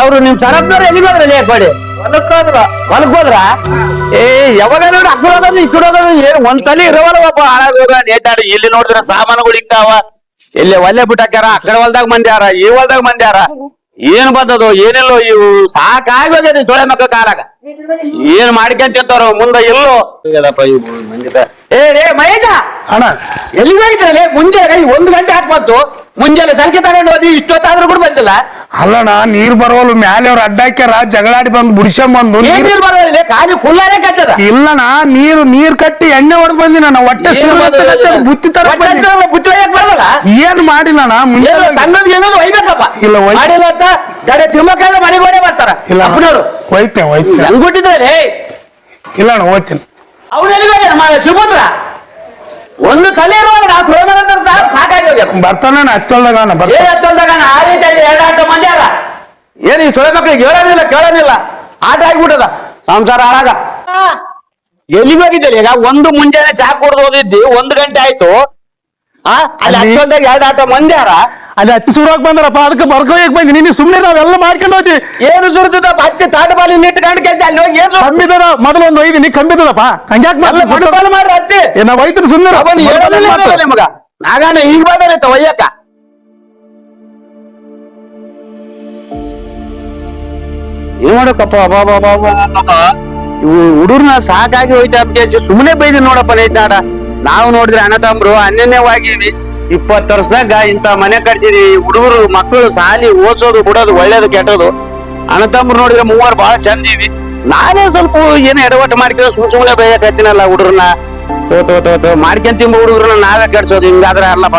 ಅವ್ರು ನಿಮ್ ಸರಪ್ನವ್ರು ಎಲ್ಲಿಗೋದ್ರಲ್ಲಿ ಕೊಡಿ ಹೊಲಕ್ ಹೋದ್ರ ಏ ಯಾವಾಗ ನೋಡಿ ಅಕ್ಕಡೋದು ಇಕ್ಕಡೋದು ಏನ್ ಒಂದ್ ತಲೆ ಇರವಲ್ಲವಪ್ಪ ಹಾಳಾಗೋಗ ನೇತಾಡಿ ಇಲ್ಲಿ ನೋಡಿದ್ರ ಸಾಮಾನುಗಳು ಇಕ್ಕಾವ ಇಲ್ಲಿ ಒಲ್ಲೆ ಬಿಟ್ಟಾಕ್ಯಾರ ಆ ಕಡೆ ಹೊಲ್ದಾಗ ಮಂದ್ಯಾರ ಈ ಹೊಲ್ದಾಗ ಮಂದ್ಯಾರ ಏನ್ ಬಂದದು ಏನಿಲ್ಲೋ ಇವು ಸಾಕಾಗೋಗ್ಯದ ತೊಳೆ ಮಕ್ಕಳ ಕಾರಾಗ ಏನ್ ಮಾಡ್ಕೊಂತಿರ್ತಾರ ಮುಂದೆ ಎಲ್ಲೋ ಏ ಮಹೇಶ ಅಣ್ಣ ಎಲ್ಲಿಗೆ ಹೋಗಿದ್ರಲ್ಲೇ ಮುಂಜಾನೆ 1 ಗಂಟೆ ಹಾಕ್ಬಾರ್ದು ಮುಂಜಾನೆ ಸಂಖ್ಯೆ ತಗೊಂಡು ಹೋದಿ ಇಷ್ಟೊತ್ತಾದ್ರೂ ಕೂಡ ಬಂದಿಲ್ಲ ಅಲ್ಲಣ್ಣ ನೀರ್ ಬರೋಲ್ಲ ಮ್ಯಾಲೆ ಅವ್ರ ಅಡ್ಡಾಕ್ಯಾರ ಜಗಳಾಡಿ ಬಂದು ಬುಡಿಸ್ಕೊಂಬಂದು ನೀರ್ ಬರೋದಿಲ್ಲ ಖಾಲಿ ಕುಲ್ಲಾರೆ ಕಚ್ಚದ ಇಲ್ಲಣ್ಣ ನೀರ್ ಕಟ್ಟಿ ಎಣ್ಣೆ ಹೊಡೆದ್ ಬಂದಿನ ಹೊಟ್ಟೆ ಬುತ್ತಿ ತರ ಬುತ್ತಿ ಒಯ್ಯಕ್ ಬರಲ್ಲ ಏನ್ ಮಾಡಿಲ್ಲಣ್ಣ ಮುಂಜಾನೆ ತನ್ನದ್ ಏನದು ಒಯ್ಬೇಕಪ್ಪ ಇಲ್ಲ ಮಾಡಿಲ್ಲ ಅಂತ ಗಡೆ ತಿಮ್ಮಕ್ಕ ಮನೆಗೋಡೆ ಬರ್ತಾರ ಇಲ್ಲ ಅಪ್ಪನವ್ರು ಹೋಯ್ತೇನೆ ಹೆಂಗ್ಬಿಟ್ಟಿದ್ರೆ ಇಲ್ಲಣ್ಣ ಹೋಗ್ತೀನಿ ಅವ್ರು ಎಲ್ಲಿಗೋಗ್ಯಾರ ಸುಭದ್ರ ಒಂದು ಕಲೆ ಇರುವಾಗ ನಾವು ಸಾಕಾಗಿ ಹೋಗ್ಯಾರ ಬರ್ತಾನ ಹತ್ತಲ್ದಾಗ ಆ ರೀತಿ 2 ಆಟ ಮಂದಿ ಅಲ್ಲ ಏನು ಈ ಸೊಳೆ ಮಕ್ಳಿಗೆ ಹೇಳೋದಿಲ್ಲ ಕೇಳೋದಿಲ್ಲ ಆಟ ಆಗ್ಬಿಟ್ಟದ ಸಂಸಾರ ಹಾಳಾಗ ಎಲ್ಲಿಗೆ ಹೋಗಿದ್ದೀರಿ ಈಗ ಒಂದು ಮುಂಜಾನೆ ಚಾ ಕುಡ್ದು ಹೋಗಿದ್ದಿ 1 ಗಂಟೆ ಆಯ್ತು ಅಲ್ಲಿ ಹತ್ತೊಂದಾಗ 2 ಆಟ ಮಂದಿ ಯಾರ ಅಲ್ಲಿ ಹತ್ತಿ ಸುರಕ್ ಬಂದ್ರಪ್ಪ ಅದಕ್ಕೆ ಬರ್ಕೋಕ್ ಬಂದಿ ನೀನು ಸುಮ್ನೆ ನಾವೆಲ್ಲ ಮಾಡ್ಕೊಂಡು ಹೋಗಿ ಏನು ಸುರಿದಪ್ಪ ಹತ್ತಿ ತಾಟಪಾಲಿ ನಿಟ್ಕೊಂಡು ಕೆಲಸ ಅಲ್ಲಿ ಹೋಗಿ ಏನು ಕಂಬಿದರ ಮೊದಲು ಒಂದು ಒಯ್ದು ನೀ ಕಂಬಿದಪ್ಪ ಹಂಗ್ಯಾಕ್ ಮಾಡ್ರಿ ಹತ್ತಿ ನಾವು ಒಯ್ತೀನಿ ಸುಮ್ಮನೆ ಮಗ ನಾಗಾನ ಈಗ ಬಂದೈತ ಒಯ್ಯಕ್ಕ ಏನ್ ಮಾಡಕ್ಕಪ್ಪ ಇವು ಹುಡುರ್ನ ಸಾಕಾಗಿ ಹೋಯ್ತಾ ಅಂತ ಸುಮ್ಮನೆ ಬೈದಿ ನೋಡಪ್ಪ ನೈತಾಡ ನಾವು ನೋಡಿದ್ರೆ ಅಣ್ಣ ತಮ್ಮರು ಅನ್ಯನ್ಯವಾಗಿ 20 ವರ್ಷದಾಗ ಇಂತ ಮನೆ ಕಟ್ಸಿರಿ ಹುಡುಗರು ಮಕ್ಕಳು ಸಾಲಿ ಓದ್ಸೋದು ಬಿಡೋದು ಒಳ್ಳೇದು ಕೆಟ್ಟೋದು ಅಣ್ಣ ತಮ್ಮರು ನೋಡಿದ್ರೆ 3 ಬಹಳ ಚಂದ ಇವಿ ನಾನೇ ಸ್ವಲ್ಪ ಏನೋ ಎಡವಟ್ಟು ಮಾಡ್ಕೊಂಡು ಸುಮ್ಮನೆ ಬೈಯಕ್ ಹತ್ತಿನಲ್ಲ ಹುಡುಗ್ರನ್ನ ತೋ ಮಾಡ್ಕೊಂತಿಂಬ ಹುಡುಗ್ರನ್ನ ನಾವೇ ಕೆಡ್ಸೋದು ಹಿಂಗಾದ್ರೆ ಅಲ್ಲಪ್ಪ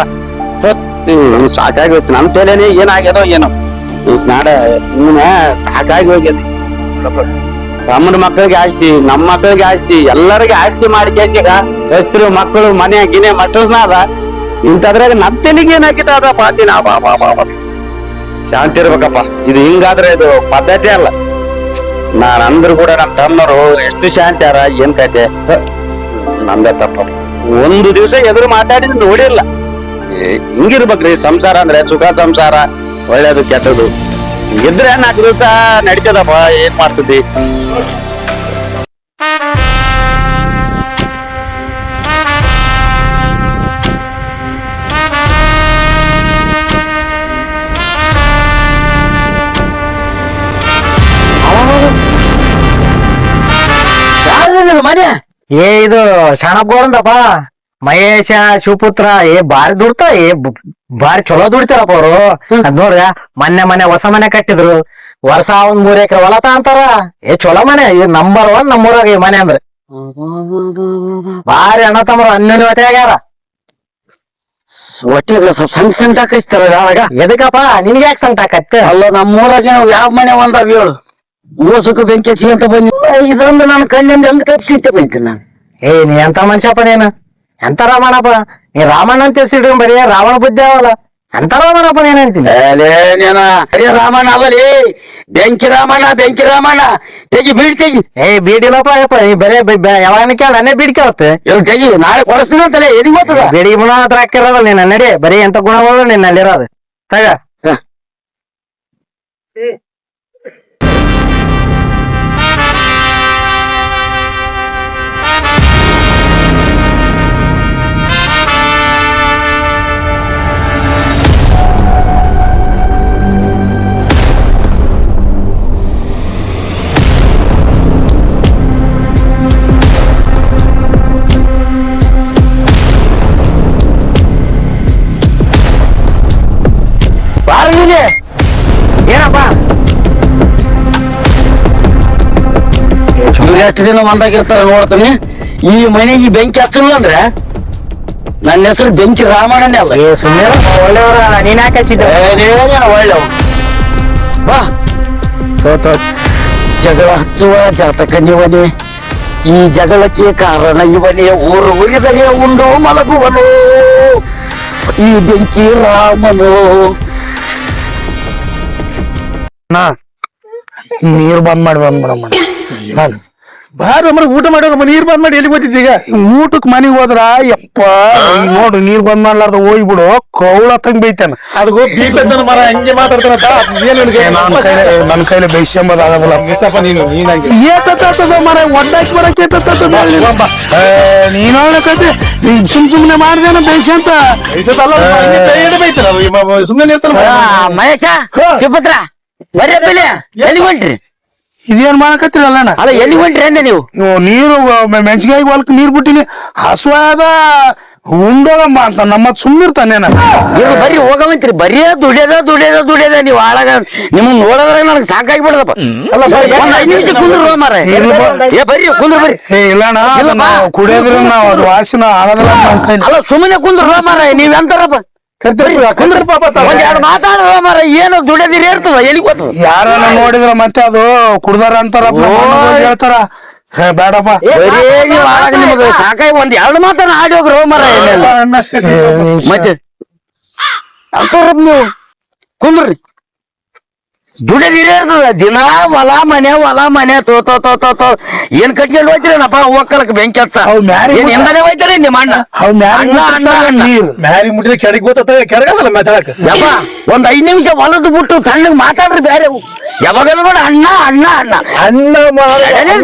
ಸಾಕಾಗಿ ಹೋಯ್ತು ನಮ್ ತಲೆನೇ ಏನಾಗ್ಯದೋ ಏನೋ ನಾಡ ಸಾಕಾಗಿ ಹೋಗ್ಯದ ತಮ್ಮನ ಮಕ್ಕಳಿಗೆ ಆಸ್ತಿ ನಮ್ಮ ಮಕ್ಕಳಿಗೆ ಆಸ್ತಿ ಎಲ್ಲರಿಗೆ ಆಸ್ತಿ ಮಾಡಿ ಕೇಸಿಗ ಹೆಸರು ಮಕ್ಕಳು ಮನೆ ಗಿನೆ ಮಟ್ಟಸ್ನ ಅದ ಇಂಥದ್ರಾಗ ನಮ್ ತೆಲಿಗೆ ಏನಾಗಿತ್ತ ಅದ ಪಾತಿನ ಶಾಂತಿ ಇರ್ಬೇಕಪ್ಪ ಇದು ಹಿಂಗಾದ್ರೆ ಇದು ಪದ್ಧತಿ ಅಲ್ಲ ನಾನ್ ಅಂದ್ರು ಕೂಡ ನಮ್ ತಮ್ಮನವ್ರು ಎಷ್ಟು ಶಾಂತಿ ಯಾರ ಏನ್ ಕತೆ ನಮ್ದೇ ತಪ್ಪ ಒಂದು ದಿವಸ ಎದುರು ಮಾತಾಡಿದ್ ನೋಡಿಲ್ಲ ಹಿಂಗಿರ್ಬೇಕ್ರಿ ಸಂಸಾರ ಅಂದ್ರೆ ಸುಖ ಸಂಸಾರ ಒಳ್ಳೇದು ಕೆಟ್ಟದು ಇದ್ರೆ 4 ದಿವಸ ನಡೀತದಪ್ಪ ಏನ್ ಮಾಡ್ತದಿ ಮನೆ ಇದು ಶಣಪ್ಗೋಡಂದಪ್ಪ ಮಹೇಶ ಶಿವಪುತ್ರ ಬಾರಿ ದುಡ್ತ ಬಾರಿ ಚಲೋ ದುಡಿತಾರಪ್ಪ ಅವ್ರು ಅದ್ ನೋಡ್ರ ಮೊನ್ನೆ ಹೊಸ ಮನೆ ಕಟ್ಟಿದ್ರು ವರ್ಷ 3 ಎಕರೆ ಹೊಲ ಅಂತಾರ ಚಲೋ ಮನೆ ಇದು ನಂಬರ್ 1 ನಮ್ಮೂರಾಗ ಈ ಮನೆ ಅಂದ್ರೆ ಬಾರಿ ಅಣ್ಣ ತಮ್ಮರು ಅನ್ಯೋನ್ಯತೆ ಆಗ್ಯಾರ ಒಟ್ಟಿಗೆ ಸ್ವಲ್ಪ ಸಂಕಟ ಹಾಕಿಸ್ತಾರ ಯಾವಾಗ ಎದಕ್ಕಪ್ಪ ನಿನ್ಗೆ ಯಾಕೆ ಸಂಕಟ ಆಕತ್ತೆ ಅಲ್ಲ ನಮ್ಮೂರಾಗ ಯಾವ ಮನೆ ಒಂದಾವ ಹೇಳು ಓಸಕ್ಕೆ ಬೆಂಕಿ ಹಚ್ಚಿ ಅಂತ ಬಂದಿ ಇದೊಂದು ನನ್ನ ಕಣ್ಣಿಂದ ಹೆಂಗ್ ತಪ್ಪಿಸಿಂತ ಬೈತೀನಿ ನಾನು ನೀ ಎಂತ ಮನುಷ್ಯಪ್ಪ ನೀನು ಎಂತ ರಾಮಣ್ಣಪ್ಪ ನೀ ರಾಮಣ್ಣ ಅಂತ ಹೆಸರು ಬರೀ ರಾವಣ ಬುದ್ಧಿ ಅವಲ್ಲ ಎಂತ ರಾಮಣ್ಣಪ್ಪ ನೀನಂತೀನಿ ಅರೇ ರಾಮಣ್ಣ ಅವಲಿ ಬೆಂಕಿ ರಾಮಣ್ಣ ತೆಗಿ ಬೀಡ್ ತೆಗಿ ಬೀಡಿಲ್ಲಪ್ಪ ಯಪ್ಪ ನೀ ಬರೇ ಯಾವಾಗ ಕೇಳ ನನ್ನೇ ಬೀಡ್ ಕೇಳತ್ತೆ ತೆಗಿ ನಾಳೆ ಕೊಡಿಸ್ತೀನಿ ಅಂತಲೇ ಎಲ್ಲಿ ಗೊತ್ತದ ಬಿಡಿ ಗುಣ ಹತ್ರ ಹಾಕಿರೋದಲ್ಲ ನೀನ್ ನಡಿ ಬರೀ ಎಂತ ಗುಣಗಳು ನಿನ್ನಲ್ಲಿರೋದು ತಗ ಏನಪ್ಪ ಎಷ್ಟು ದಿನ ಒಂದಾಗಿರ್ತಾರ ನೋಡ್ತೀನಿ ಈ ಮನೆಗೆ ಬೆಂಕಿ ಹಚ್ಚಲ್ಲ ಅಂದ್ರೆ ನನ್ನ ಹೆಸರು ಬೆಂಕಿ ರಾಮಣ್ಣನೇ ಅಲ್ಲ ಸುಮ್ಮನೆ ಒಳ್ಳೆಯವ್ರ ನೀನ್ ಯಾಕೆ ಹಚ್ಚಿದ್ದೆ ಒಳ್ಳೆವ್ ಬಾ ಜಗಳ ಹಚ್ಚುವ ಜಾತಕ ನೀವನೇ ಈ ಜಗಳಕ್ಕೆ ಕಾರಣ ಇವನೇ ಊರು ಉಳಿದರೆ ಉಂಡು ಮಲಗುವನು ಈ ಬೆಂಕಿ ರಾಮನು ನೀರ್ ಬಂದ್ ಮಾಡಿ ಬಂದ್ಬಿಡಮ್ಮ ನಾನು ಬಾರ ಮರ ಊಟ ಮಾಡೋದು ನೀರ್ ಬಂದ್ ಮಾಡಿ ಎಲ್ಲಿ ಗೊತ್ತಿದ್ದೀಗ ಊಟಕ್ ಮನಿಗ್ ಹೋದ್ರ ಯಪ್ಪ ನೋಡು ನೀರ್ ಬಂದ್ ಮಾಡ್ಲಾರ್ದ ಹೋಗ್ಬಿಡು ಕೌಳ ತಂಗ್ ಬೈತಾನ ಅದಕ್ಕೂ ಬೀಟದ್ದನ ಮರ ಹಂಗೆ ನನ್ ಕೈಲಿ ಬೈಸ್ಕೊಂಬದ್ ಆಗೋದಿಲ್ಲ ಇಷ್ಟಪ್ಪ ನೀನು ನೀನಂಗೆ ಏಟತ್ತದ ಮರ ಒಡ್ಡಾಕಿ ಬರಕ್ ನೀನ್ ಕತೆ ಸುಮ್ನೆ ಮಾಡ್ದೇನ ಬೈಸಿ ಅಂತ ಸುಮ್ಮನೆ ಮಹೇಶ ಸುಭದ್ರ ಬರ್ರಿ ಬೆಲೆ ಎಲ್ಲಿ ಹೊಂಟ್ರಿ ಇದೇನ್ ಮಾಡಕತ್ತಿರಲ್ಲಣ್ಣ ಅಲ್ಲ ಎಲ್ಲಿ ಹೊಂಟ್ರಿ ಅಂದೆ ನೀವು ನೀರು ಮೆಣಸಿನಕಾಯಿ ಹೊಲಕ್ ನೀರ್ ಬಿಟ್ಟಿನಿ ಹಸುವಾದ ಉಂಡೋಗಮ್ಮ ಅಂತ ನಮ್ಮ ಸುಮ್ಮಿರ್ತಾನೇನ ನೀವು ಬರ್ರಿ ಹೋಗವಂತ್ರಿ ಬರೀ ದುಡಿಯದ ನೀವು ಹಾಳಾಗ ನಿಮ್ಮನ್ನ ನೋಡಿದ್ರೆ ನನಗೆ ಸಾಕಾಗಿ ಬಿಡದಪ್ಪ ಒಂದ್ 5 ನಿಮಿಷ ಕುಂದ್ರು ಮಾರ ಏ ಬರ್ರಿ ಕುಂದ್ರ ಬರ್ರಿ ಇಲ್ಲಣ್ಣ ಕುಡಿಯೋದ್ರ ನಾವು ಅದು ವಾಸನ ಆಗೋದಿಲ್ಲ ನಮ್ ಕೈಲಿ ಅಲ್ಲ ಸುಮ್ಮನೆ ಕುಂದ್ರ ಮಾರ ನೀವ್ ಎಂತಾರಪ್ಪ ಎರಡು ಮಾತಾಡ್ರ ಮಾರ ಏನು ದುಡಿಯದಿರಿ ಇರ್ತದ ಎಲ್ಲಿ ಗೊತ್ತ ಯಾರನ್ನ ನೋಡಿದ್ರ ಮತ್ತೆ ಅದು ಕುಡ್ದಾರ ಅಂತಾರ ಹೇಳ್ತಾರ ಬೇಡಪ್ಪ ನೀವು ಹಾಳಾಗ ನಿಮ್ಗೆ ಸಾಕಾಗಿ ಒಂದ್ 2 ಮಾತನ್ನ ಆಡಿ ಹೋಗ್ರಿ ಮಾರ ಮತ್ತೆ ಅಂತಾರ ನೀವು ಕುಂದ್ರಿ ದುಡಿದಿರೇ ಇರ್ತದ ದಿನ ಹೊಲ ಮನೆ ತೋ ಏನ್ ಕಟ್ಕೊಂಡು ಹೋಯ್ತಿರೇನಪ್ಪ ಹೋಗ್ಕಲಕ್ ಬೆಂಕಿ ಹಚ್ಚ ಎಂದನೇ ಹೋಯ್ತಾರೆ ನಿಮ್ಮ ಅಣ್ಣ ಮ್ಯಾರಿ ಮುಟ್ಟಿದ್ರೆ ಕೆಳಗೆ ಗೊತ್ತ ಕೆಳಗಲ್ಲ ಮಾತಾಡಕ ಯಪ್ಪ ಒಂದ್ 5 ನಿಮಿಷ ಹೊಲದ್ ಬಿಟ್ಟು ತಣ್ಣಗ್ ಮಾತಾಡ್ರಿ ಬೇರೆ ಯಾವಾಗಲೂ ನೋಡಿ ಅಣ್ಣ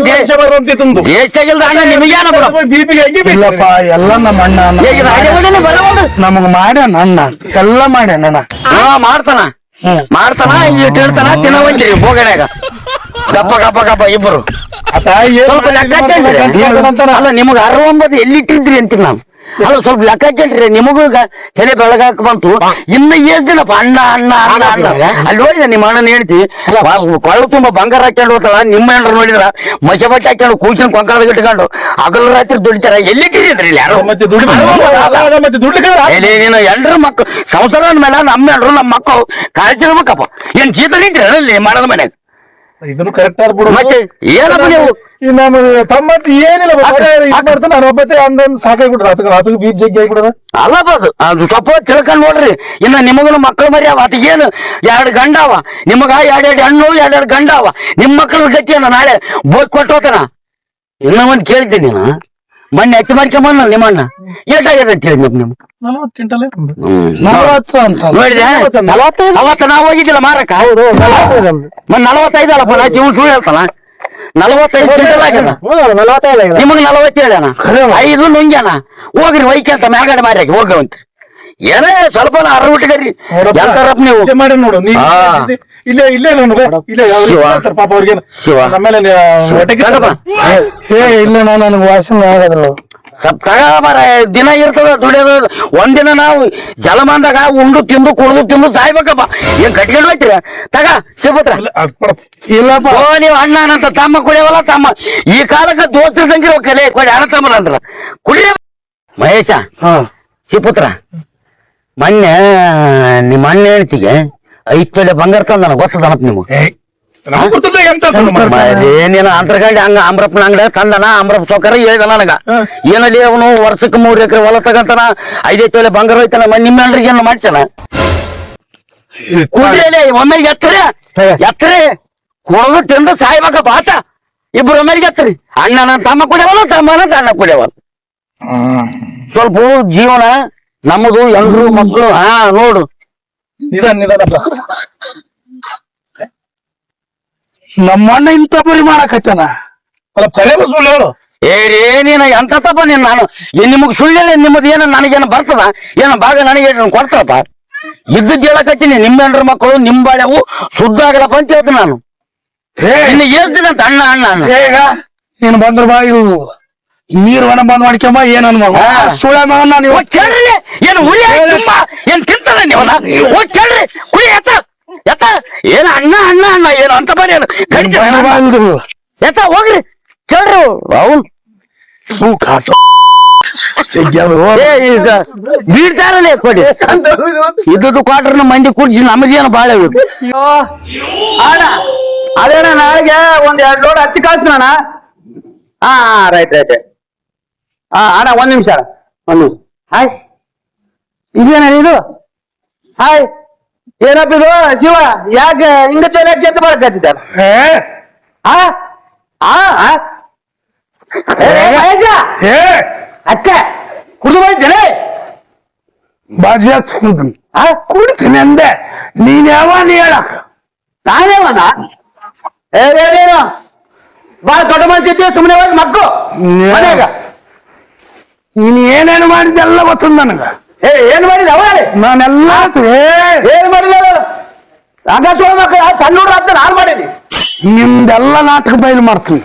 ದೇಶದಾಗಿಲ್ದ ಅಣ್ಣ ನಿಮಗೇನ ಇಲ್ಲಪ್ಪ ಎಲ್ಲ ನಮ್ಮ ಅಣ್ಣ ನಮಗ್ ಮಾಡ್ಯಾನ ಅಣ್ಣ ಎಲ್ಲ ಮಾಡ್ಯಾನ ಮಾಡ್ತಾನ ಇಟ್ಟು ಹೇಳ್ತಾನ ತಿನ್ನವಂತ್ರಿ ಬೋಗಣ್ಯಾಗ ಗಪ್ಪ ಇಬ್ಬರು ಸ್ವಲ್ಪ ಲೆಕ್ಕ ಹಾಕ್ಯಂಡ್ರಿ ಅಲ್ಲ ನಿಮಗ 69 ಎಲ್ಲಿಟ್ಟಿದ್ರಿ ಅಂತೀನಿ ನಾನು ಅಲ್ಲ ಸ್ವಲ್ಪ ಲೆಕ್ಕ ಹಾಕ್ಯಂಡ್ರಿ ನಿಮಗೂ ತಲೆ ಬೆಳಗಾಕ ಬಂತು ಇನ್ನ ಎಷ್ಟ್ ದಿನಪ್ಪ ಅಣ್ಣ ಅಲ್ಲಿ ನೋಡಿದ ನಿಮ್ಮ ಅಣ್ಣನ ಹೇಳ್ತಿ ಕೊಳಲು ತುಂಬಾ ಬಂಗಾರ ಹಾಕ್ಯಂಡು ಹೋಗ್ತಾಳ ನಿಮ್ಮ ಹೆಂಡ್ರು ನೋಡಿದ್ರ ಮಸೆ ಬಟ್ಟೆ ಹಾಕ್ಯಂಡು ಕೂಚಿನ ಕೊಂಕಾಳದಾಗ ಇಟ್ಕೊಂಡು ಹಗಲು ರಾತ್ರಿ ದುಡಿತಾರ ಎಲ್ಲಿಟ್ಟಿದ್ರಿ ಯಾರು ನೀನು ಎಲ್ರ ಮಕ್ಕಳು ಸಂಸಾರ ಮೇಲೆ ನಮ್ಮ ಎಲ್ರು ನಮ್ಮ ಮಕ್ಕಳು ಕಾಳಜಿರ್ಬೇಕಪ್ಪ ಏನ್ ಜೀತ ನಿಂತ್ರಿ ಅಲ್ಲಿ ಮಾಡದ ಮನ್ಯಾಗ ಇದನ್ನು ಕರೆಕ್ಟ್ ಆಗ್ಬಿಡು ಮತ್ತೆ ಏನಪ್ಪ ನೀವು ನಮ್ಮ ತಮ್ಮತ್ ಏನಿಲ್ಲ ಮಾಡ್ತಾನೆ ನಾನು ಒಬ್ಬತ್ತೆ ಅಂದಂದ್ ಸಾಕಾಗ್ಬಿಡ್ರ ಅದಕ್ಕೆ ಬೀಜ ಜಗ್ಗಿ ಆಗ್ಬಿಡದ ಅಲ್ಲಪ್ಪ ಅದು ಸ್ವಲ್ಪ ತಿಳ್ಕೊಂಡ್ ನೋಡ್ರಿ ಇನ್ನ ನಿಮಗನು ಮಕ್ಕಳು ಮರಿ ಅವ ಅದಕ್ಕೇನು 2 ಗಂಡ ಅವ ನಿಮಗ 2 ಹೆಣ್ಣು 2 ಗಂಡ ಅವ ನಿಮ್ ಮಕ್ಕಳ ಗತಿಯನ್ನ ನಾಳೆ ಬೋಕ್ ಕೊಟ್ಟೋತನ ಇನ್ನ ಒಂದ್ ಕೇಳ್ತೀನಿ ನಾನು ಮೊನ್ನೆ ಹತ್ತಿ ಮಾಡ್ಕೊಂಬಂದ ನಿಮ್ಮಣ್ಣ ಏಟಾಗ್ಯದ ಅಂತ ಹೇಳಿ ನಿಮ್ 40 ಕ್ವಿಂಟಲ್ ನೋಡಿದೆ ಅವತ್ತ ನಾವು ಹೋಗಿದ್ದಿಲ್ಲ ಮಾರಕ ಹೌದು 45 ಅಲ್ಲಪ್ಪ ನಾ ಜೀವ ಸುಳ್ಳು ಹೇಳ್ತಾನ 45 ಕ್ವಿಂಟಲ್ ಆಗ್ಯದ ನಿಮಗ್ 40 ಹೇಳ್ಯಾನ 5 ನುಂಗ್ಯಾನ ಹೋಗ್ರಿ ವೈಕ್ಯಂತ ಮ್ಯಾಗಡೆ ಮಾರ್ಯಾಕ ಹೋಗವಂತ ಏನೇ ಸ್ವಲ್ಪ ಅರವಟ್ಟಿಗರಿ ಎಂತಾರಪ್ಪ ನೀವು ಮಾಡಿ ನೋಡು ಇಲ್ಲೇ ಪಾಪ ಅವ್ರಿಗೆ ನಮ್ಮೇಲೆ ಇಲ್ಲ ನನಗೆ ವಾಸನೆ ಆಗೋದಿಲ್ಲ ಸ್ವಲ್ಪ ತಗ ಮಾರ ದಿನ ಇರ್ತದ ದುಡಿಯೋದು ಒಂದಿನ ನಾವು ಜಲಮಾನದಾಗ ಉಂಡು ತಿಂದು ಕುಡಿದು ತಿಂದು ಸಾಯ್ಬೇಕಪ್ಪ ಏನ್ ಕಟ್ಕೊಂಡು ಹೋಯ್ತೀರ ತಗ ಶಿವಪುತ್ರ ಇಲ್ಲಪ್ಪ ನೀವು ಅಣ್ಣನಂತ ತಮ್ಮ ಕುಡಿಯವಲ್ಲ ತಮ್ಮ ಈ ಕಾಲಕ್ಕೆ ದೋಸ್ತರ ಸಂಖ್ಯೆ ಹೋಗ್ಕಲೆ ಕೊಡಿ ಅಣ್ಣ ತಮ್ಮನ ಅಂದ್ರ ಕುಡಿಯ ಮಹೇಶ ಶಿವಪುತ್ರ ಮೊನ್ನೆ ನಿಮ್ಮ ಅಣ್ಣ ಹೇಳ್ತಿಗೆ 5 ತೊಲೆ ಬಂಗಾರ ತಂದ ಗೊತ್ತದನಪ್ಪ ನಿಮ್ಗೆ ಏನೇನ ಅಂತರ್ಗಂಡಿ ಹಂಗ ಅಮ್ರಪ್ಪನ ಅಂಗಡಿ ತಂದನ ಅಮ್ರಪ್ಪ ಸೌಕರ ಹೇಳಿದ ನನಗ ಏನಲ್ಲಿ ಅವನು ವರ್ಷಕ್ಕೆ 3 ಎಕರೆ ಹೊಲ ತಗಂತಾನ 5 ತೊಲೆ ಬಂಗಾರ ಹೋಯ್ತಾನ ನಿಮ್ಮ ಎಲ್ರಿಗೆ ಏನ ಮಾಡ್ಸನ ಕುಡ್ರಿ ಒಮ್ಮೆಗೆ ಎತ್ತರಿ ಕುಡದು ತಿಂದು ಸಾಯ್ಬೇಕಪ್ಪ ಆತ ಇಬ್ರು ಒಮ್ಮೆಗೆ ಎತ್ತರಿ ಅಣ್ಣನ ತಮ್ಮ ಕುಡಿಯವಲ್ಲ ತಮ್ಮನ ಅಣ್ಣ ಕುಡಿಯವಲ್ಲ ಸ್ವಲ್ಪ ಜೀವನ ನಮ್ಮದು ಎಲ್ರು ಮಕ್ಕಳು ನೋಡು ನಿಧಾನ ನಮ್ಮ ಅಣ್ಣ ಇಂಥ ಬರಿ ಮಾಡಕತ್ತಾನ ಅಲ್ಲ ಕರೆಯಲ್ಲ ಸುಳ್ಳು ಹೇಳು ಏನೇನ ಎಂತ ತಪ್ಪ ನೀನ್ ನಾನು ನಿಮಗ್ ಸುಳ್ಳು ಹೇಳಿ ನಿಮ್ಮದು ಏನ ನನಗೇನ ಬರ್ತದ ಏನ ಭಾಗ ನನಗೆ ಕೊಡ್ತಾರಪ್ಪ ಇದ್ದದ್ದು ಹೇಳಕತ್ತೀನಿ ನಿಮ್ಮ ಹೆಂಡ್ರ ಮಕ್ಕಳು ನಿಮ್ ಬಾಳೆವು ಶುದ್ಧ ಆಗಲಪ್ಪ ಅಂತ ಹೇಳ್ತೀನಿ ನಾನು ಇನ್ನು ಹೇಳ್ತೀನಿ ಅಂತ ಅಣ್ಣ ಈಗ ನೀನು ಬಂದ್ರ ಬಾ ಇದು ನೀರ್ವನ ಬಂದ್ ಮಾಡ್ಕೊಂಬ ಏನನ್ ಸುಳ್ಳ ಮಗನ ನೀವು ಕೇಳ್ರಿ ಏನು ಹುಳಿ ಏನ್ ತಿಂತಾರ ನೀವನ ಹೋಗಿ ಕೇಳ್ರಿ ಕುಡಿ ಎತ್ತ ಏನ ಅಣ್ಣ ಏನು ಅಂತ ಬರೀ ಎತ್ತ ಹೋಗ್ರಿ ಕೇಳ್ರಿ ಅವ್ನು ಈಗ ಬೀಳ್ತಾರಲ್ಲ ಕೊಡಿ ಇದ್ದದ್ದು ಕ್ವಾರ್ಟರ್ನ ಮಂದಿ ಕುಡ್ಸಿ ನಮಗೇನು ಬಾಳೆ ಅಣ್ಣ ಅದೇನ ನಾಳೆಗೆ ಒಂದ್ 2 ಲೋಡ್ ಹತ್ತಿ ಕಳ್ಸೋಣ ರೈಟ್ ಅಣ್ಣ 1 ನಿಮಿಷ ಹಾಯ್ ಇದೇನ ಇದು ಹಾಯ್ ಏನಪ್ಪ ಇದು ಶಿವ ಯಾಕೆ ಹಿಂಗ ಚೊಲೆ ಗೆದ್ದು ಬರಕ್ ಹಚ್ಚಿದ್ದಾರ ಏ ಅತ್ತೆ ಕುಡಿದು ಬಂದಿದ್ದೇನೆ ಬಾಜಿ ಹತ್ ಕುಡಿತೀನಿ ಅಂದೆ ನೀನ್ ಯಾವ ನೀ ಹೇಳಕ್ ನಾನೇವನ ಏನೇನು ಬಾಳ ದೊಡ್ಡ ಮನುಷ್ಯ ಇದ್ದೀವಿ ಸುಮ್ಮನೆ ಹೋಗಿ ಮಕ್ಕು ಮನೆಯಾಗ ನೀನ್ ಏನೇನು ಮಾಡಿದ್ದೆಲ್ಲ ಗೊತ್ತದ ನನಗ ಏನ್ ಮಾಡಿದ ಅವ ನಾನೆಲ್ಲ ಏನ್ ಮಾಡಿದ ಆಕಾಶ ಮಕ್ಕಳು ಸಣ್ಣ ಹುಡುಗ ಅಂತ ನಾನ್ ಮಾಡೀನಿ ನಿಮ್ದೆಲ್ಲ ನಾಟಕ ಬಯಲು ಮಾಡ್ತೀನಿ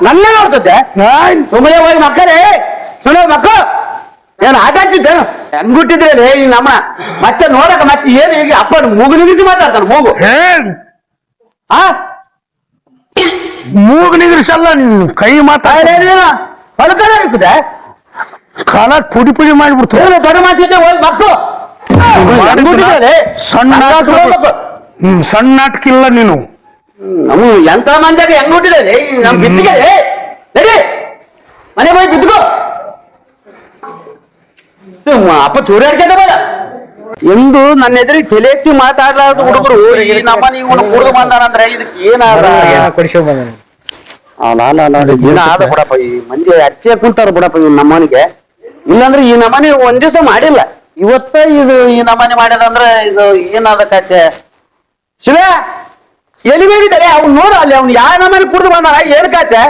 ನನ್ನೇ ನೋಡ್ತದ್ದೆ ಸುಮ್ಮನೆ ಹೋಗಿ ಮಕ್ಕಳೇ ಸುಮ್ಮನೆ ಮಕ್ಕಳು ಏನ್ ಆಟ ಹಚ್ಚಿದ್ದೇನು ಹೆಂಗುಟ್ಟಿದ್ರೆ ಈ ನಮ್ಮ ಮತ್ತೆ ನೋಡಕ ಮತ್ತೆ ಏನು ಈಗ ಅಪ್ಪನ ಮೂಗು ನಿಂತು ಮಾತಾಡ್ತಾನೆ ಮೂಗು ಮೂಗು ನಿದ್ರಿಸಲ್ಲ ಕೈ ಮಾತಾಡೇನೇನ ಹೊಲಚಾಗಿರ್ತದೆ ಕಾಲ ಪುಡಿ ಪುಡಿ ಮಾಡಿಬಿಡ್ತು ದೊಡ್ಡ ಮಾತಿದ್ದೆ ಹೋಗಿ ಮಕ್ಕಳು ಸಣ್ಣ ನಾಟಕ ಇಲ್ಲ ನೀನು ನಮ್ಮ ಎಂತ ಮಂದಿಯಾಗ ಹೆಂಗ್ ಹುಟ್ಟಿದೆ ನಮ್ ಬಿತ್ತಿಗೆ ನಡಿ ಮನೆ ಹೋಗಿ ಬಿದ್ದುಕೋ ಅಪ್ಪ ಚೂರಿ ಅಡ್ಕೆ ಬೇಡ ಎಂದು ನನ್ನ ಎದುರಿಗೆ ತಲೆ ಎತ್ತಿ ಮಾತಾಡ್ಲಾರ್ದ ಹುಡುಗರು ನಮ್ಮನೆ ಇವನು ಕುಡಿದು ಬಂದಾನಂದ್ರೆ ಇದಕ್ಕೆ ಏನಾದ ಏನ ಆದ ಬಿಡಪ್ಪ ಈ ಮಂದಿ ಅಚ್ಚೆ ಕುಂತಾರ ಬಿಡಪ್ಪ ಇವ್ ನಮ್ಮನಿಗೆ ಇಲ್ಲಾಂದ್ರೆ ಈ ನಮ್ಮನೆ ಒಂದ್ ದಿವಸ ಮಾಡಿಲ್ಲ ಇವತ್ತ ಇದು ಈ ನಮ್ಮನೆ ಮಾಡಿದಂದ್ರೆ ಇದು ಏನಾದ ಕತೆ ಶಿವ ಎಲ್ಲಿ ಹೋಗಿದ್ದಾರೆ ಅವ್ನು ನೋಡು ಅಲ್ಲಿ ಅವ್ನು ಯಾವ ನಮ್ಮನೆ ಕುಡಿದು ಬಂದಾನ ಏನ್ ಕಾಚೆ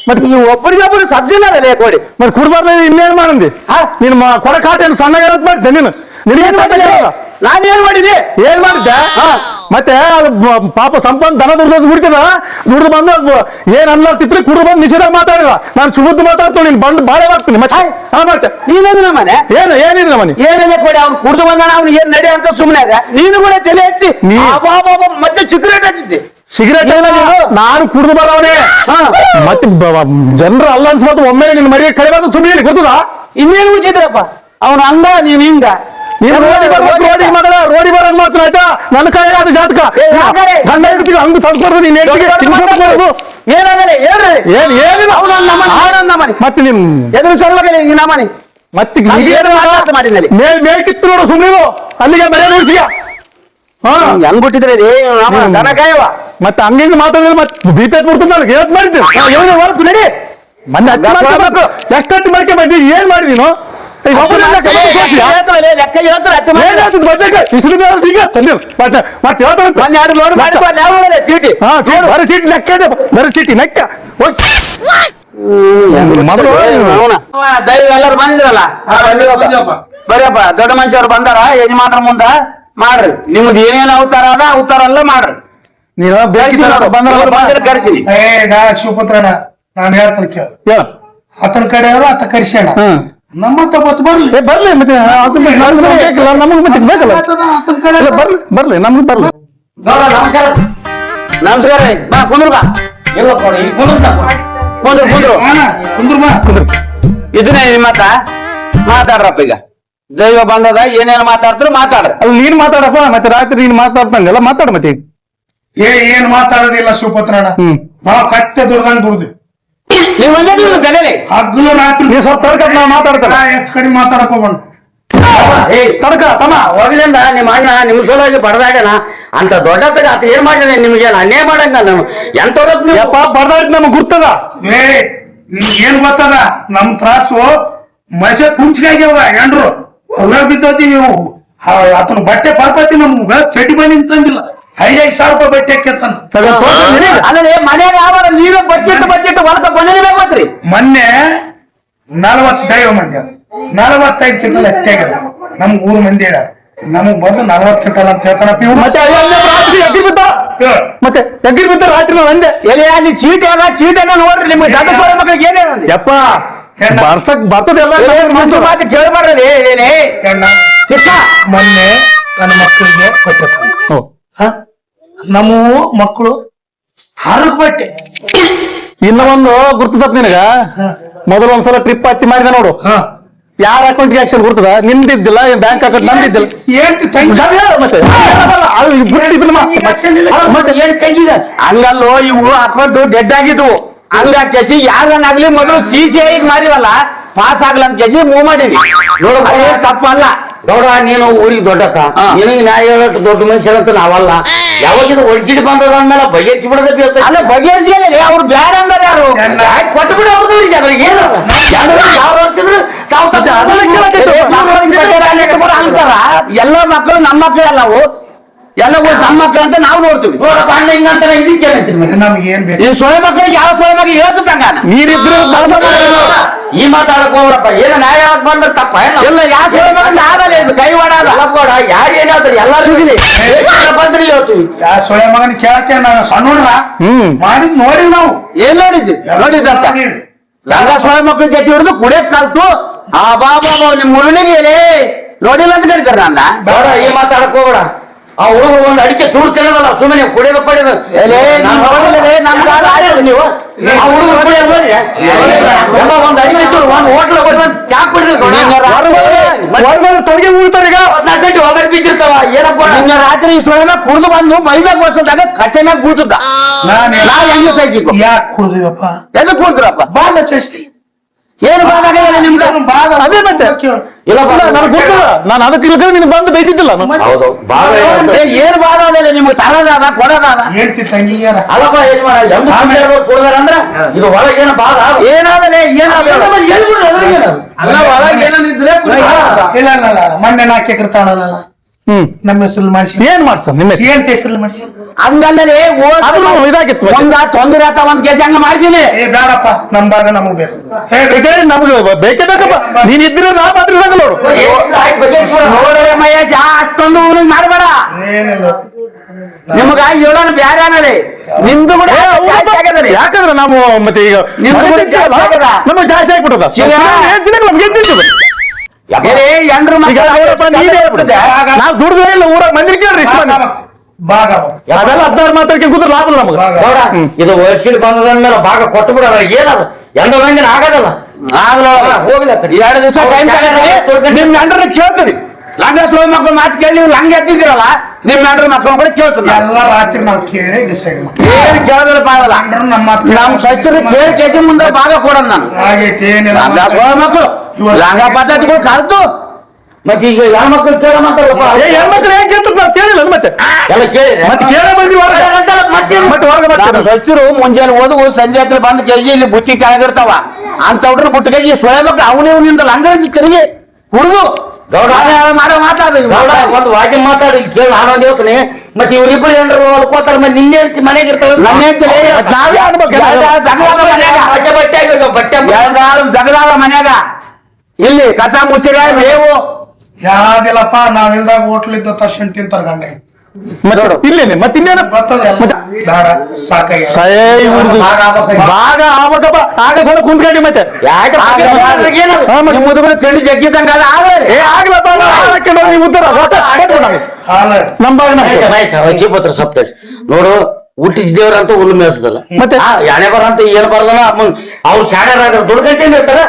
ಮತ್ತೆ ನೀವು ಒಬ್ಬರಿಗೊಬ್ಬರು ಸಬ್ಜಿಲ್ಲ ಅದೇ ಕೊಡಿ ಮತ್ತೆ ಕುಡ್ಬಾರ್ದು ಇನ್ನೇನ್ ಮಾಡಂದಿ ನಿನ್ ಕೊಡ ಕಾಟ ಏನು ಸಣ್ಣ ಮಾಡಿದ್ದೆ ನೀನು ನಾನೇನ್ ಮಾಡಿದೆ ಏನ್ ಮಾಡಿದ್ದೆ ಮತ್ತೆ ಪಾಪ ಸಂಪನ್ ದನ ದುಡ್ದು ದುಡ್ದು ಬಂದು ಏನ್ ಅನ್ನತ್ತಿದ್ರೆ ಕುಡಿದು ಬಂದು ನಿಷೇಧ ಮಾತಾಡಿಲ್ಲ ನಾನು ಸುಮುದ್ದು ಮಾತಾಡ್ತೀನಿ ನೀನ್ ಬಂದು ಬಾಳೆ ಮಾಡ್ತೀನಿ ಮತ್ತೆ ಮತ್ತೆ ನೀನದು ನಮ್ಮನೆ ಏನಿದೆ ಮನೆ ಏನಿದೆ ಕೊಡಿ ಅವ್ನು ಕುಡಿದು ಬಂದಾನ ಅವ್ನು ಏನ್ ನಡೆ ಅಂತ ಸುಮ್ಮನೆ ಅದ ನೀನು ಕೂಡ ತಲೆ ಎತ್ತಿ ಮತ್ತೆ ಸಿಗರೇಟ್ ಹಚ್ಚಿದ್ದೆ ಸಿಗರೇಟ್ ನಾನು ಕುಡಿದು ಬರವನೇ ಮತ್ತೆ ಜನರು ಅಲ್ಲ ಅನ್ಸ್ಬಾರ್ದು ಒಮ್ಮೆ ನಿನ್ ಮರಿಗೆ ಕಡಿಬಾರ್ದು ಸುಮ್ಮನೆ ಗೊತ್ತದ ಇನ್ನೇನು ಉಳಿಸಿದ್ರಪ್ಪ ಅವ್ನು ಹಂಗ ನೀನ್ ಹಿಂಗ ರೋಡಿ ಬರೋದ್ ಮಾತ್ರ ಆಯ್ತಾ ನನ್ನ ಕೈ ಅದು ಜಾತಕ ಗಂಡ ಹಿಡ್ತೀವಿ ಹಂಗ ತಂದ್ಕೊಡ್ದು ನೀನ್ ಏನಾಗಲಿ ಏನಿಲ್ಲ ಮತ್ತೆ ನಿಮ್ ಎದುರು ಸೊಲ್ಲಗಲಿ ಈ ನಮ್ಮನೆ ಮತ್ತೆ ಮಾಡಿದ್ನಲ್ಲಿ ಮೇಲ್ಕಿತ್ತು ನೋಡು ಸುಮ್ಮನೆ ಅಲ್ಲಿಗೆ ಮನೆ ನೋಡ್ಸಿಯ ಹೆಂಗ್ ಬಿಟ್ಟಿದ್ರೆ ದನ ಕಾಯವ ಮತ್ತೆ ಹಂಗಿಂಗ್ ಮಾತಾಡಿದ್ರೆ ಮತ್ತೆ ಬಿ ಪಿ ಬಿಡ್ತದೆ ನನಗೆ ಏನ್ ಮಾಡಿದ್ದೆ ಹೊರತು ನಡಿ ಮೊನ್ನೆ ಎಷ್ಟತ್ತು ಮಾಡ್ಕೆ ಮಾಡಿದ್ವಿ ಏನ್ ಮಾಡಿದ್ ನೀನು ಚೀಟಿ ಲೆಕ್ಕ ಬರೀ ಚೀಟಿ ಲೆಕ್ಕ ದೈವ ಎಲ್ಲರೂ ಬಂದಿದ್ರಲ್ಲ ಬರೀಪ್ಪ ದೊಡ್ಡ ಮನುಷ್ಯರು ಬಂದಾರ ಯಜಮಾನ್ರ ಮುಂದ ಮಾಡ್ರಿ ನಿಮ್ದು ಏನೇನು ಅವತಾರ ಅದ ಅವತಾರ ಎಲ್ಲ ಮಾಡ್ರಿ ನೀವು ಕರ್ಸಿ ಶಿವಪುತ್ರನ ನಾನು ಹೇಳ್ತೀನಿ ಕೇಳ ಆತನ ಕಡೆ ಅವರು ಆತ ಕರ್ಸ್ಯಾಣ ನಮ್ಮಂತ ಬತ್ ಬರ್ಲಿ ಮತ್ತೆ ನಮಗ್ ಮತ್ತೆ ಬೇಕಲ್ಲ ಆತನ ಕಡೆ ಬರ್ಲಿ ನಮ್ಗೆ ಬರ್ಲಿ ನಮಸ್ಕಾರ ನಮಸ್ಕಾರ ಬಾ ಕುಂದ್ರು ಬಾ ಎಲ್ಲ ಕುಂದ್ರು ಕುಂದ್ರ ಬಾ ಇದನ್ನೇ ನಿಮ್ಮ ಮಾತಾಡ್ರಪ್ಪ ಈಗ ದೈವ ಬಂದದ ಏನೇನು ಮಾತಾಡ್ತಾರ ಮಾತಾಡ್ರಿ ಅಲ್ಲಿ ನೀನ್ ಮಾತಾಡಪ್ಪ ಮತ್ತೆ ರಾತ್ರಿ ನೀನ್ ಮಾತಾಡ್ತಂಗೆಲ್ಲ ಮಾತಾಡ ಮತ್ತೆ ಏನ್ ಮಾತಾಡೋದಿಲ್ಲ ಶಿವಪುತ್ರಣ್ಣ ನಾವು ಕತ್ತೆ ದುಡ್ದಂಗ್ ದುಡ್ದು ನೀವು ಹಗ್ಲು ರಾತ್ರಿ ನೀವ್ ಸ್ವಲ್ಪ ತಡ್ಕ ನಾ ಮಾತಾಡ್ತಾರ ಹೆಚ್ಚು ಕಡಿಮೆ ಮಾತಾಡಕ್ ಹೋಗೋಣ ತಡ್ಕ ತಮ್ಮ ಹೋಗ್ಲಿಂದ ನಿಮ್ಮ ಅಣ್ಣ ನಿಮ್ ಸಲುವಾಗಿ ಬಡದಾಡನ ಅಂತ ದೊಡ್ಡತಗ ಆತ ಏನ್ ಮಾಡಿದ ನಿಮ್ಗೆ ಅನ್ಯಾಯ ಮಾಡಂಗ ನಾನು ಎಂತಪ್ಪ ಬಡದಾಡ್ ನಮಗ್ ಗುರ್ತದ ಏನ್ ಗೊತ್ತದ ನಮ್ ತ್ರಾಸು ಮಸೆ ಕುಂಚಿಗಾಗ್ಯವ ಎಂಡ್ರು ಹೊಲ ಬಿದ್ದೋತೀವಿ ಆತನ ಬಟ್ಟೆ ಪರ್ಪತಿ ನಮ್ಗ ಚಟಿ ಬಂದಿ ತಂದಿಲ್ಲ 5,000 ರೂಪಾಯಿ ಬಟ್ಟೆ ಹಾಕ್ಯಂತಾನ ಅಲ್ಲೇ ಮನೆಯಾಗ ಯಾವ ನೀರು ಬಜೆಟ್ ಹೊಲಕ ಬಂದ್ರಿ ಮೊನ್ನೆ 40 ದೈವ ಮಂದಿ 45 ಕ್ವಿಂಟಲ್ ಎತ್ತಾಗ್ಯದ ನಮ್ ಊರ್ ಮಂದಿ ನಮಗ್ ಬಂದು 40 ಕ್ವಿಂಟಲ್ ಅಂತ ಹೇಳ್ತಾನಪ್ಪ ಇವ್ರು ಮತ್ತೆ ಎಗ್ಗಿರ್ ಬಿದ್ದ ರಾತ್ರಿ ನಾವು ಅಂದೆ ಎಲ್ಲಿ ಅಲ್ಲಿ ಚೀಟ ನೋಡ್ರಿ ನಿಮ್ಗೆ ಮಕ್ಕಳಿಗೆ ಏನೇನಂದ ಯಪ್ಪ ಬರ್ಸಕ್ ಬರ್ತದೆಲ್ಲ ಮಾತು ಕೇಳಬಾರ್ರಿ ಚಿಕ್ಕ ಮೊನ್ನೆ ನನ್ನ ಮಕ್ಕಳಿಗೆ ಬಟ್ಟೆ ತಂದು ನಮ್ಮ ಮಕ್ಕಳು ಹರಗ್ ಬಟ್ಟೆ ಇನ್ನ ಒಂದು ಗುರ್ತದಪ್ಪ ನಿನಗ ಮೊದಲು ಒಂದ್ಸಲ ಟ್ರಿಪ್ ಹತ್ತಿ ಮಾಡಿದೆ ನೋಡು ಯಾರ ಅಕೌಂಟ್ಗೆ ಆಕ್ಷನ್ ಗುರ್ತದ ನಿಮ್ದಿದ್ದಿಲ್ಲ ಬ್ಯಾಂಕ್ ಅಕೌಂಟ್ ನಮ್ದಿದ್ದಿಲ್ಲ ಹಂಗಲ್ಲೋ ಇವು ಅಕೌಂಟ್ ಡೆಡ್ ಆಗಿದ್ವು ಹಂಗ ಕೆಸಿ ಯಾರನ್ನಾಗ್ಲಿ ಮೊದಲು CCI ಮಾರಿವಲ್ಲ ಪಾಸ್ ಆಗ್ಲ ಅಂತ ಕೆಸಿ ಮೂವ್ ಮಾಡಿವಿ ನೋಡ ತಪ್ಪಲ್ಲ ಗೌಡ ನೀನು ಊರಿಗೆ ದೊಡ್ಡತ್ತ ನಿನಗೆ ನಾ ಹೇಳಟ್ಟು ದೊಡ್ಡ ಮನುಷ್ಯರಂತ ನಾವಲ್ಲ. ಯಾವಾಗ ಇದು ಒಡ್ಸಿಡ್ ಬಂದದ ಅಂದ್ಮೇಲೆ ಬಗೆಹರಿಸಿ ಬಿಡದ ಬೇಸ. ಅಲ್ಲ ಬಗೆಹರಿಸಿಲ್ಲ ಅವ್ರು ಬ್ಯಾಡ ಅಂದಾರ ಯಾರು ಕೊಟ್ಟು ಬಿಡ ಅವ್ರದವ್ರಿಗೆ ಅದ್ರಿಗೆ ಏನದ ಯಾವ ಹೊಡ್ಸಿದ್ರು ಅಂತಾರ. ಎಲ್ಲ ಮಕ್ಕಳು ನಮ್ಮ ಮಕ್ಕಳೇ ಅಲ್ಲವು, ಎಲ್ಲ ನಮ್ಮ ಮಕ್ಕಳು ಅಂತ ನಾವು ನೋಡ್ತೀವಿ. ನೋಡಪ್ಪ ಅಣ್ಣ ಹಿಂಗಂತಾನೆ ಇದಕ್ಕೆ ನಮ್ಗೆ ಏನ್ ಬೇಕು? ಈ ಸೊಳೆ ಮಕ್ಕಳಿಗೆ ಯಾವ ಸೊಳೆ ಮಕ್ಕಳು ಹೇಳ್ತಂಗ ನೀರಿದ್ರು ಈ ಮಾತಾಡಕ್ ಹೋಗ್ರಪ್ಪ. ಏನ ನ್ಯಾಯ ಬಂದ ತಪ್ಪ ಎಲ್ಲ ಯಾವ ಸೊಳೆ ಮಕ್ಕಳು ಆಗಲ್ಲ, ಇದು ಕೈವಾಡ ಅಲ್ಲಕೋಡ ಯಾರು ಏನಾದ್ರು ಎಲ್ಲರೂ ಬಂದ್ರಿ ಹೇಳ್ತೀವಿ. ಯಾ ಸೊಳೆ ಮಗನ್ ಕೇಳಕ್ಕೆ ನಾವು ಸಣ್ಣ ಮಾಡಿದ್ ನೋಡಿ ನಾವು ಏನ್ ನೋಡಿದ್ವಿ ನೋಡಿದ್ರಂತ ಲಂಗ ಸೊಳೆ ಮಕ್ಕಳ ಜೊತೆ ಹಿಡಿದು ಕುಡಿಯಕ್ ಕಲ್ತು ಆ ಬಾಬಾ ನಿಮ್ ಮುರುಳಿಗೆ ನೋಡಿಲ್ಲ ಅಂತ ಕರೀತಾರ ನನ್ನ. ಬೇಡ ಈ ಮಾತಾಡಕ್ ಹೋಗ್ಬೇಡ. ಆ ಹುಡುಗ ಒಂದು ಅಡಿಕೆ ಚೂರು ತಿನ್ನದಲ್ಲ ಸುಮ್ಮನೆ ಕುಡಿಯೋದು ಪಡೆಯೋದು ನೀವು ಒಂದು ಅಡಿಕೆ ಚೂರು ಒಂದು ಹೋಟ್ಲ ಚಾ ಕುಡಿದ್ರೆ ತೊಡಗಿ ಉಳ್ತಾರೆ ಈಗ 14 ಗಂಟೆ ಹೋಗಕ್ ಬಿದ್ದಿರ್ತಾವ. ಏನಪ್ಪ ನಿನ್ನ ರಾತ್ರಿ ಸೊಳ್ಳೆ ಕುಡಿದು ಬಂದು ಮೈ ಮ್ಯಾಗ ಬರ್ಸೋದಾಗ ಕಟ್ಟೆ ಮ್ಯಾಗ ಕೂತದ. ನಾವ್ ಹೆಂಗೆ ಸಹಿಸಿಕೊ ಯಾಕೆ ಕುಡ್ದಿವಪ್ಪ? ಎದಕ್ ಕೂತ್ರಪ್ಪ? ಬಾಳ ಚಸ್ತಿ ಏನು ಬಾದಾಗಲ್ಲ ನಿಮ್ಗೆ? ಅದೇ ಮತ್ತೆ ಇಲ್ಲ ನನಗೆ ಗೊತ್ತಿಲ್ಲ, ನಾನು ಅದಕ್ಕೆ ಇಲ್ಲದ್ರೆ ನೀನು ಬಂದು ಬೈತಿದ್ದಿಲ್ಲ. ಏನ್ ಬಾದ ಅದಲ್ಲ ನಿಮ್ಗೆ? ತರದಾದ ಕೊಡೋದಾದ ಹೇಳ್ತಿ ತಂಗಿಯಾರ ಅಲ್ಲಪ್ಪ ಏನ್ ಮಾಡ ಕೊಡದಾರ ಅಂದ್ರ ಇದು ಒಳಗೇನ ಬಾದ ಏನಾದಲೇ ಏನಾದ ಅಲ್ಲ ಒಳಗೆ ಏನಂದಿದ್ರೆ ಇಲ್ಲ ಮೊನ್ನೆ 4 ಎಕರೆ ತಾಣಲ್ಲ ನಮ್ಮ ಹೆಸರು ಮಾಡಿಸಿ ಏನ್ ಮಾಡ್ಸ ನಿಮ್ಮ ಏನ್ ಹೆಸರು ಮಾಡಿಸಿ ಹಂಗಲ್ಲೇ ಇದಾಗಿತ್ತು. ಒಂದ ತೊಂದರೆ ಆತ ಒಂದ್ ಕೆಜಿ ಹಂಗ ಮಾಡ್ಸಿನಿ. ಏ ಬೇಡಪ್ಪ ನಮ್ ಭಾಗ ನಮಗ್ ಬೇಕು. ನಮ್ಗೆ ಬೇಕೇ ಬೇಕಪ್ಪ, ನೀನ್ ಇದ್ರೆ ನಾ ಮಾತ್ರ ನೋಡು. ನೋಡ್ರೆ ಮಹೇಶ್ ಅಷ್ಟೊಂದು ಊರಿಗೆ ಮಾಡಬೇಡ. ನಿಮಗ ಹೇಳೋಣ ಬ್ಯಾರೆ ಅನ್ನೋದೇ ನಿಮ್ದು ಕೂಡ ಯಾಕಂದ್ರೆ ನಾವು ಮತ್ತೆ ಈಗ ನಮಗೆ ಜಾಸ್ತಿ ಆಗ್ಬಿಟ್ಟದ ಎಂಡ್ರು ನಾವು ದುಡ್ದು ಇಲ್ಲ ಊರಾಗ ಮಂದಿರ ಕೇಳ್ರಿ ಇಷ್ಟ ಭಾಗ ಅದೆಲ್ಲ 16 ಮಾತಾಡ್ಕೆ ಕೂತ್ರೆ ಲಾಭ ನಮ್ಗೆ. ಇದು ವರ್ಷದ ಬಂದದ್ಮೇಲೆ ಭಾಗ ಕೊಟ್ಟು ಬಿಡೋಣ. ಏನದು ಎಂಡ ಮಂದಿನ ಆಗದಲ್ಲ ಹೋಗ್ಲಿ 2 ದಿವಸ ನಿಮ್ ಎಂಡ್ರನ್ನ ಕೇಳ್ತೀರಿ. ಲಂಗ ಸೋಳ ಮಕ್ಕಳು ಮಾತು ಕೇಳಿ ನೀವು ಲಂಗ ಎತ್ತಿದ್ದೀರಲ್ಲ ನಿಮ್ ಎಂಡ್ರ ಮಕ್ಕಳು ಕೂಡ ಕೇಳ್ತೀರಿ. ಎಲ್ಲ ರಾತ್ರಿ ನಾವು ಕೇಳಿ ಡಿಸೈಡ್ ಮಾಡಿ ಏನ್ ಕೇಳಿದ್ರೆ ಬಾಗಲ್ಲ ನಮ್ ಸಚಿವರು ಕೇಳಿ ಕೇಸಿ ಮುಂದೆ ಭಾಗ ಕೊಡೋಣ ನಾನು. ಆಗೈತೆ ಏನಿಲ್ಲ ಲಂಗ ಸೋಳ ಮಕ್ಕಳು ಲಂಗ ಪದ್ಧತಿಗಳು ಕಲ್ತು ಮತ್ತೆ ಈಗ ಹೆಣ್ಮಕ್ಳು ಕೇಳ ಮಾತಾಡಪ್ಪ. ಹೆಣ್ಮಕ್ಳು ಹೇಗೆ ಕೇಳ್ತಾರೆ ನಾವು ಕೇಳಿಲ್ಲ ಮತ್ತೆ ಎಲ್ಲ ಕೇಳಿ ಮತ್ತೆ ಕೇಳೇ ಬಂದ್ವಿ ಮತ್ತೆ ಹೊರಗೆ ಸಚಿವರು ಮುಂಜಾನೆ ಓದುವು ಸಂಜೆ ಹತ್ರ ಬಂದು ಕೆಜಿ ಇಲ್ಲಿ ಬುತ್ತಿ ಕೆಳಗಿರ್ತಾವ ಅಂತ ಹುಡ್ರು ಬುಟ್ಟ ಕೆಜಿ ಸೊಳೆ ಮಕ್ಕಳು ಅವನೇ ನಿಂದ ಲಂಗ ತೆರಿಗೆ ಕುಡಿದು ಮಾಡೋ ಮಾತಾಡ ಒಂದು ವಾಜಿ ಮಾತಾಡಿ ಕೇಳಿ ಆನಂದ ಹೇಳ್ತೀನಿ. ಮತ್ತೆ ಇವ್ರಿಬ್ರು ಏನ್ರು ಹೊಲ್ಕೋತಾರ ಮತ್ತೆ ನಿನ್ನೆ ಹೇಳ್ತಿ ಮನೆಗೆ ಇರ್ತಾವ ನನ್ನ ಹೇಳ್ತೀನಿ ನಾವೇ ಜಗದಾದ ಮನ್ಯಾಗ ಇಲ್ಲಿ ಕಸ ಮುಚ್ಚಿರ ಮೇವು ಯಾವ್ದಿಲ್ಲಪ್ಪ ನಾವಿಲ್ದಾಗ ಹೋಟ್ಲ್ ಇದ್ದ ತಕ್ಷಣ ತಿಂತಾರ ಗಂಡ ಇಲ್ಲೇನೆ ಮತ್ತೆ ಇನ್ನೇನು ಬೇಡ ಸಾಕಾಗಿ ಭಾಗ ಆಗ್ಬೇಕಪ್ಪ. ಆಗ ಸಲ ಕುಂತ್ಕೊಂಡಿ ಮತ್ತೆ ತಿಂಡಿ ಜಗ್ಗಿದ್ದಂಗ ಆಗ್ಲಪ್ಪ ನೀವು ಉತ್ತರ ನಮ್ಮ ಭಾಗ ಚೀಪತ್ರ ಸಪ್ತ ನೋಡು ಹುಟ್ಟಿದ ದೇವ್ರಂತೂ ಹುಲ್ಲು ಮೇಯಿಸದಲ್ಲ ಮತ್ತೆ ಯಾಣೆ ಬರಂತ ಏನ್ ಬರದಲ್ಲ ಅವ್ರು ಶಾಣ್ಯರಾಗ ದುಡ್ಡು ಗಂಟೆ ಇರ್ತಾರ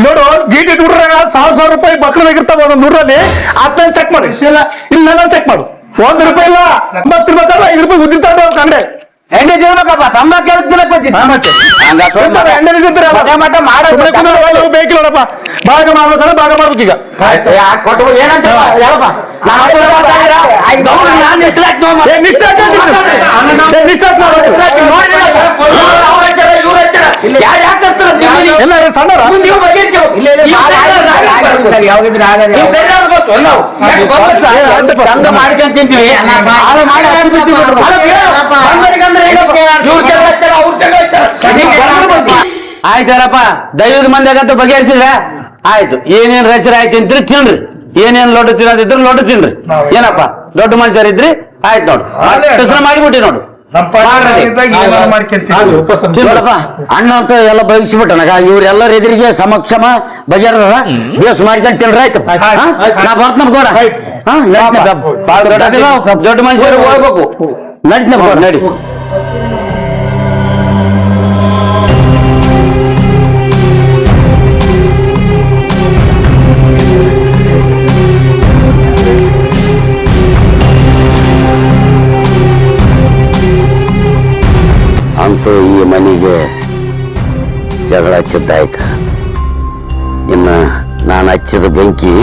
ನೋಡು ಗೀಟಿ ದುಡ್ರಾಗ 1,000 ರೂಪಾಯಿ ಮಕ್ಕಳಿಗಿರ್ತಾವ ಒಂದೊಂದು ದುಡ್ರಲ್ಲಿ ಅದನ್ನ ಚೆಕ್ ಮಾಡಿ. ಇಲ್ಲ ಚೆಕ್ ಮಾಡು. 1 ರೂಪಾಯಿ ಇಲ್ಲ 50 ರೂಪಾಯಿ 5 ರೂಪಾಯಿ ಉದ್ದಿರ್ತಾವ ಕಂಡೆ ಎಣ್ಣೆ ತಿನ್ಬೇಕಪ್ಪ ತಮ್ಮ ಕೆಲಸ ಬೇಕಿಲ್ಲಪ್ಪ. ಭಾಗ ಮಾಡ್ಬೇಕಂದ್ರೆ ಭಾಗ ಮಾಡ್ಬೇಕೀಗ ಕೊಟ್ಟು ಏನಂತ ಹೇಳಪ್ಪ ಎಲ್ಲ ಸಣ್ಣ ಮಾಡ್ಕೊಂಡ್ ತಿಂತೀವಿ. ಆಯ್ತಾರಪ್ಪ ದೈವದ ಮಂದಿಗಂತೂ ಬಗೆಹರಿಸಿದ್ರ ಆಯ್ತು. ಏನೇನ್ ರಚನೆ ಆಯ್ತು ಅಂತೀರಿ ತಿನ್ರಿ, ಏನೇನ್ ಲೊಡ್ಡು ತಿನ್ನೋದಿದ್ರು ಲೊಡ್ಡು ತಿನ್ರಿ. ಏನಪ್ಪಾ ದೊಡ್ಡ ಮನುಷ್ಯರಿದ್ರಿ ಆಯ್ತು ನೋಡು ಹೆಸರು ಮಾಡಿಬಿಟ್ಟಿ ನೋಡು. ನೋಡಪ್ಪ ಅಣ್ಣ ಅಂತ ಎಲ್ಲ ಬಯಸಿಬಿಟ್ಟನಗ ಇವ್ರೆಲ್ಲರ ಎದುರಿಗೆ ಸಮಕ್ಷಮ ಬಗೆಹರದ ಬೇಸ್ ಮಾಡ್ಕೊಂಡು ತಿನ್ರಿ ಆಯ್ತು. ನಾ ಬರ್ತನ ಗೋಡ ದೊಡ್ಡ ಮನುಷ್ಯರು ಹೋಗ್ಬೇಕು ನಡಿನ ನಡಿ. ಅಂತೂ ಈ ಮನೆಗೆ ಜಗಳ ಹಚ್ಚಿದ್ದಾಯ್ತು. ಇನ್ನು ನಾನು ಹಚ್ಚಿದ ಬೆಂಕಿ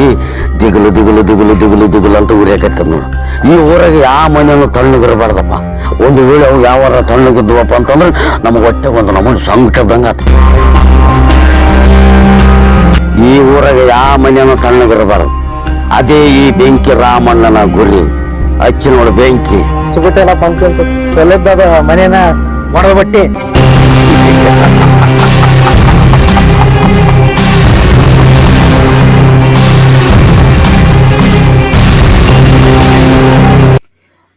ದಿಗುಲು ದಿಗುಲು ದಿಗುಲು ದಿಗುಲು ದಿಗುಲು ಅಂತ ಉರಿಯಾಕತ್ತದ ನೋಡು. ಈ ಊರಾಗ ಯಾವ ಮನೆಯೂ ತಣ್ಣಗಿರಬಾರ್ದಪ್ಪ. ಒಂದು ವೇಳೆ ಅವು ಯಾವ ತಣ್ಣಗಿದ್ವಪ್ಪ ಅಂತಂದ್ರೆ ನಮಗೆ ಹೊಟ್ಟೆ ಒಂದು ನಮಗೆ ಸಂಕಟದಂಗ ಆತ. ಈ ಊರಾಗ ಯಾವ ಮನೆಯೂ ತಣ್ಣಗಿರಬಾರ್ದು. ಅದೇ ಈ ಬೆಂಕಿ ರಾಮಣ್ಣನ ಗುರಿ. ಹಚ್ಚಿ ನೋಡು ಬೆಂಕಿ. ಚಿಗುಟೆಲ್ಲ ಪಂಕ್ತಿ ಸೊಲೆದ್ದದ ಮನೇನ ಒಡೆದ ಬಟ್ಟಿ.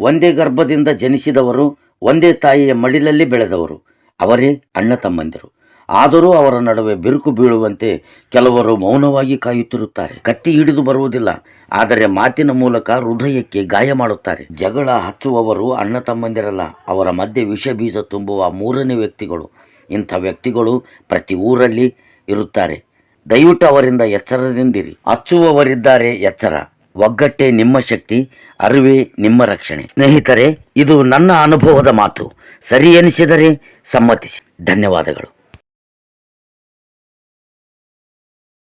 ಒಂದೇ ಗರ್ಭದಿಂದ ಜನಿಸಿದವರು, ಒಂದೇ ತಾಯಿಯ ಮಡಿಲಲ್ಲಿ ಬೆಳೆದವರು, ಅವರೇ ಅಣ್ಣ ತಮ್ಮಂದಿರು. ಆದರೂ ಅವರ ನಡುವೆ ಬಿರುಕು ಬೀಳುವಂತೆ ಕೆಲವರು ಮೌನವಾಗಿ ಕಾಯುತ್ತಿರುತ್ತಾರೆ. ಕತ್ತಿ ಹಿಡಿದು ಬರುವುದಿಲ್ಲ, ಆದರೆ ಮಾತಿನ ಮೂಲಕ ಹೃದಯಕ್ಕೆ ಗಾಯ ಮಾಡುತ್ತಾರೆ. ಜಗಳ ಹಚ್ಚುವವರು ಅಣ್ಣ ತಮ್ಮಂದಿರಲ್ಲ, ಅವರ ಮಧ್ಯೆ ವಿಷ ಬೀಜ ತುಂಬುವ ಮೂರನೇ ವ್ಯಕ್ತಿಗಳು. ಇಂಥ ವ್ಯಕ್ತಿಗಳು ಪ್ರತಿ ಊರಲ್ಲಿ ಇರುತ್ತಾರೆ. ದಯವಿಟ್ಟು ಅವರಿಂದ ಎಚ್ಚರದಿಂದಿರಿ. ಹಚ್ಚುವವರಿದ್ದಾರೆ, ಎಚ್ಚರ. ಒಗ್ಗಟ್ಟೆ ನಿಮ್ಮ ಶಕ್ತಿ, ಅರಿವೇ ನಿಮ್ಮ ರಕ್ಷಣೆ. ಸ್ನೇಹಿತರೆ, ಇದು ನನ್ನ ಅನುಭವದ ಮಾತು. ಸರಿ ಎನಿಸಿದರೆ ಸಮ್ಮತಿಸಿ. ಧನ್ಯವಾದಗಳು.